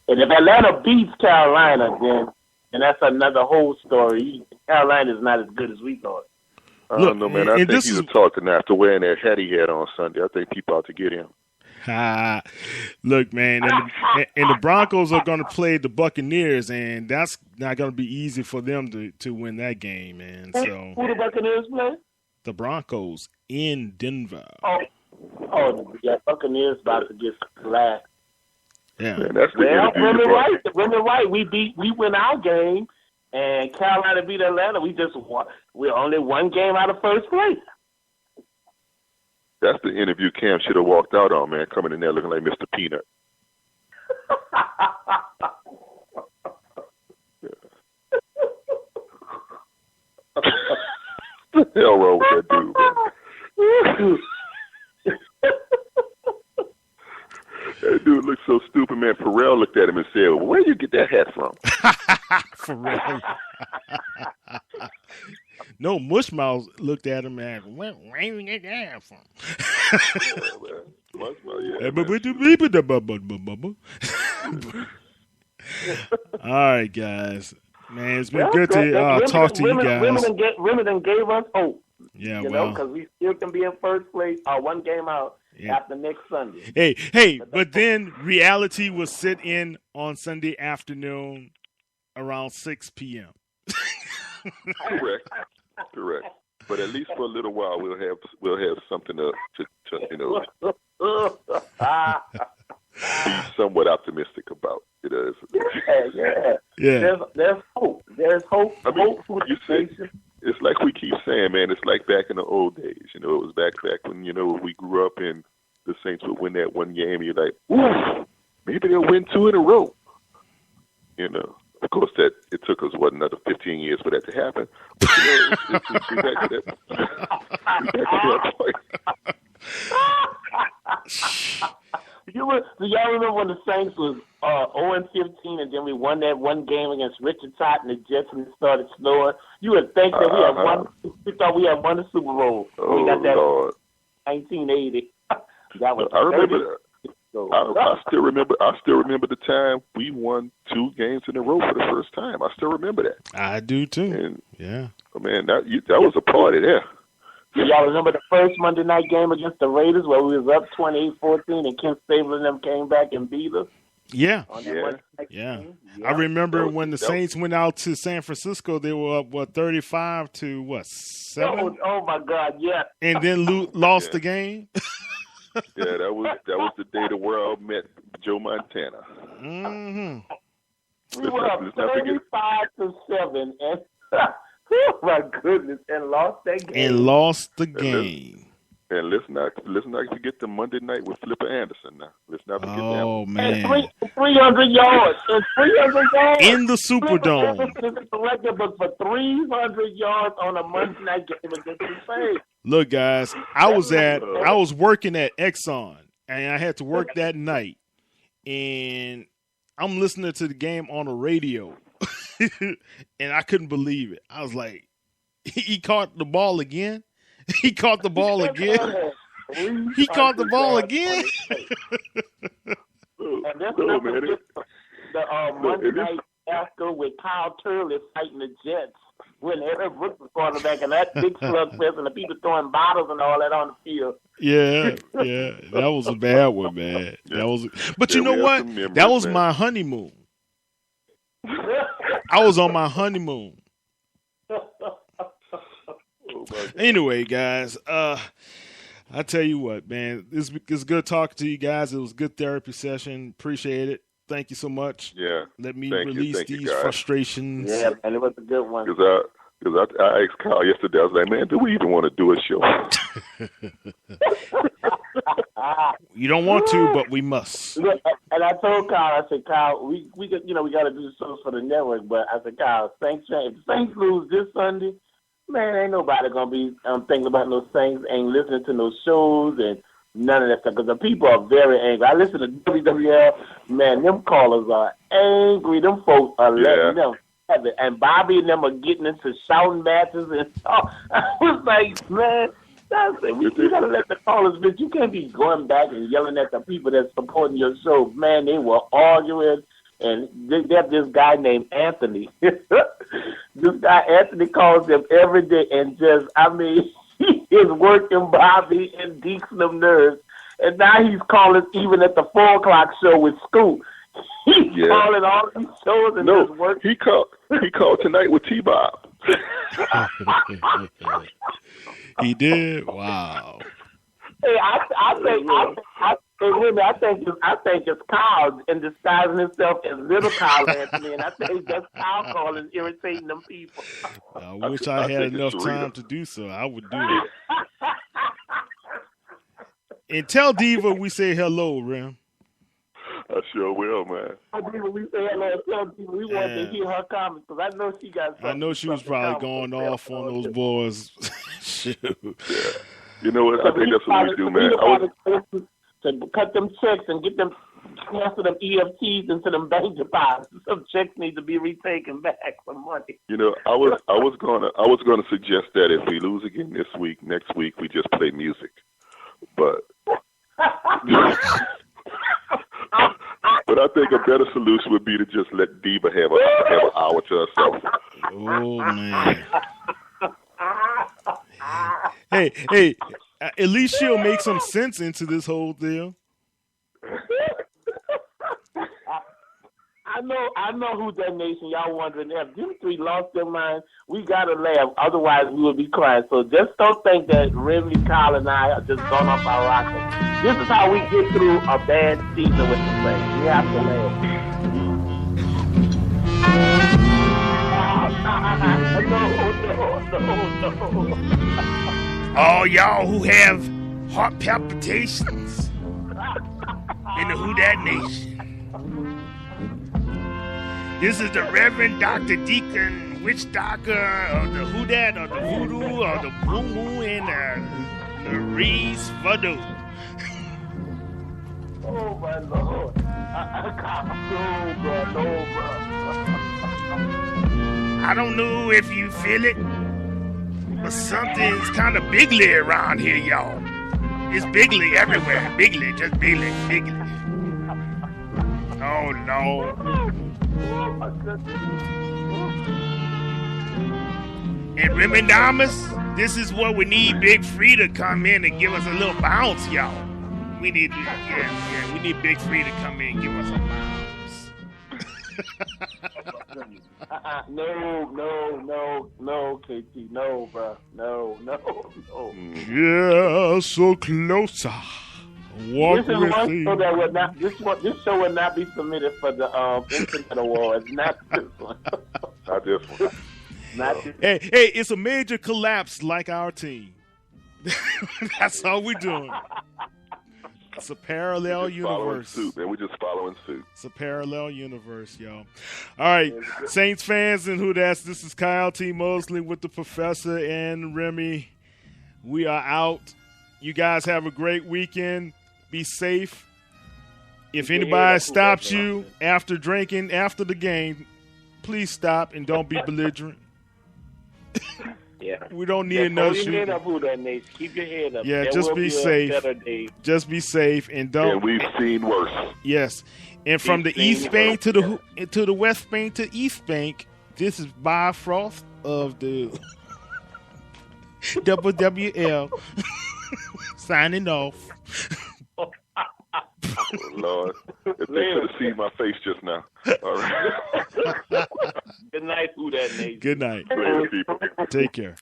And if Atlanta beats Carolina, then that's another whole story. Carolina is not as good as we thought. I don't know, man. I think he's a talking after wearing that hat he had on Sunday. I think people ought to get him. Look, man, and the Broncos are going to play the Buccaneers, and that's not going to be easy for them to win that game, man. So who the Buccaneers play? The Broncos in Denver. Oh, yeah, Buccaneers about to get slapped. Yeah, man, that's the Women right. We win our game, and Carolina beat Atlanta. We're only one game out of first place. That's the interview Cam should have walked out on, man, coming in there looking like Mr. Peanut. What the hell wrong with that dude, man? That dude looks so stupid, man. Pharrell looked at him and said, well, where you get that hat from? Pharrell. No, Mushmouth looked at him and where you get that hat from? All right, guys. Man, it's been good to talk to you guys. Women gave us hope. Yeah, because we still can be in first place one game out after next Sunday. Hey, but then reality will sit in on Sunday afternoon around 6 p.m. Correct. But at least for a little while, we'll have something to be somewhat optimistic about. It is. Yeah. There's hope. There's hope. Hope for the nation. It's like we keep saying, man. It's like back in the old days. It was back when we grew up and the Saints would win that one game. And you're like, ooh, maybe they'll win 2 in a row. Of course, that it took us another 15 years for that to happen. But we're back to that point. Do y'all remember when the Saints was 0-15 and then we won that one game against Richard Todd and the Jets and it started snowing? You would think that we had won. We thought we had won the Super Bowl. We got that Lord. 1980. That was I remember that. I still remember the time we won 2 games in a row for the first time. I still remember that. I do too. And, yeah. Man, that was a party there. Do y'all remember the first Monday night game against the Raiders where we was up 28-14 and Ken Stabler and them came back and beat us? Yeah. I remember when the Saints went out to San Francisco, they were up 35 to 7? Oh my God, yeah. And then lost the game. Yeah, that was the day the world met Joe Montana. Mm-hmm. We were up 35-7 and oh my goodness, and lost that game. And let's not forget the Monday night with Flipper Anderson. Now let's not forget that. Oh man, 300 yards and 300 yards in the Superdome. The record book for 300 yards on a Monday night game against the Saints. Look, guys, I was working at Exxon, and I had to work that night, and I'm listening to the game on the radio, and I couldn't believe it. I was like, he caught the ball again. He caught the ball again. He caught the ball again. And that's the Monday night after with Kyle Turley fighting the Jets when Eric Brooks was quarterback and that big slugfest and the people throwing bottles and all that on the field. Yeah, that was a bad one, man. But you know what? That was my honeymoon. I was on my honeymoon. Anyway, guys, I tell you what, man, it's good talking to you guys. It was a good therapy session. Appreciate it. Thank you so much. Yeah. Let me release these frustrations. Yeah, and it was a good one. Because I asked Kyle yesterday, I was like, man, do we even want to do a show? You don't want to, but we must. And I told Kyle, I said, Kyle, we got to do the shows for the network, but I said, Kyle, if the Saints lose this Sunday, man, ain't nobody going to be thinking about no Saints, ain't listening to no shows and none of that stuff, because the people are very angry. I listen to WWL, man, them callers are angry. Them folks are letting them have it. And Bobby and them are getting into shouting matches and stuff. I was like, man, That's it. You gotta let the callers, bitch. You can't be going back and yelling at the people that's supporting your show. Man, they were arguing, and they have this guy named Anthony. This guy Anthony calls them every day, and just, I mean, he is working Bobby and Deeks them nerves. And now he's calling even at the 4 o'clock show with Scoop. He's calling all these shows and just working. He called tonight with T-Bob. He did. Wow. Hey, I think it's Kyle and disguising himself as little Kyle Anthony, and I think that's Kyle calling, irritating them people. I wish I had enough time to do so. I would do it. And tell Diva we say hello, Rim. I sure will, man. Diva, we say hello. Tell Diva we want to hear her comments because I know she got something. I know she was probably going off on those boys. Shoot. Yeah. You know what? I think that's what we do, man. To cut them checks and get them, transfer them EFTs into them bank deposits. Some checks need to be retaken back for money. You know, I was gonna suggest that if we lose again this week, next week we just play music. But but I think a better solution would be to just let Diva have an hour to herself. Oh man. Hey, at least she'll make some sense into this whole deal. I know who that nation. Y'all wondering if them three lost their minds. We gotta laugh, otherwise we will be crying. So just don't think that Remy, Kyle, and I are just gone off our rocker. This is how we get through a bad season with the Saints. We have to laugh. No. All y'all who have heart palpitations in the Who Dat Nation. This is the Reverend Dr. Deacon, Witch Doctor of the Who Dat, or the Voodoo, or the Moo Moo, and the Reese Voodoo. Oh my Lord. I can't bro. I don't know if you feel it, but something's kind of bigly around here, y'all. It's bigly everywhere. Bigly, just bigly. Oh, Lord. Oh my goodness. And Remendamus, this is what we need Big Free to come in and give us a little bounce, y'all. We need we need Big Free to come in and give us a bounce. No, KT, no, bro, no. Yeah, so closer. Walk this is with one me. show that would not. This show would not be submitted for the Internet Awards. Not this one. Not this one. Not this. Hey, it's a major collapse like our team. That's all we're doing. It's a parallel universe. Suit, man. We're just following suit. It's a parallel universe, y'all. All right, Saints fans and who that's. This is Kyle T. Mosley with the Professor and Remy. We are out. You guys have a great weekend. Be safe. If anybody stops you after drinking after the game, please stop and don't be belligerent. Yeah. We don't need another shooting. Keep your head up. Yeah, just be safe. Just be safe and don't. And we've seen worse. Yes, and from the East Bank to the West Bank to East Bank, this is Bob Frost of the WWL signing off. Oh, Lord, if they could have seen my face just now. All right. Good night, Who Dat Nation. Good night. Later, people. Take care.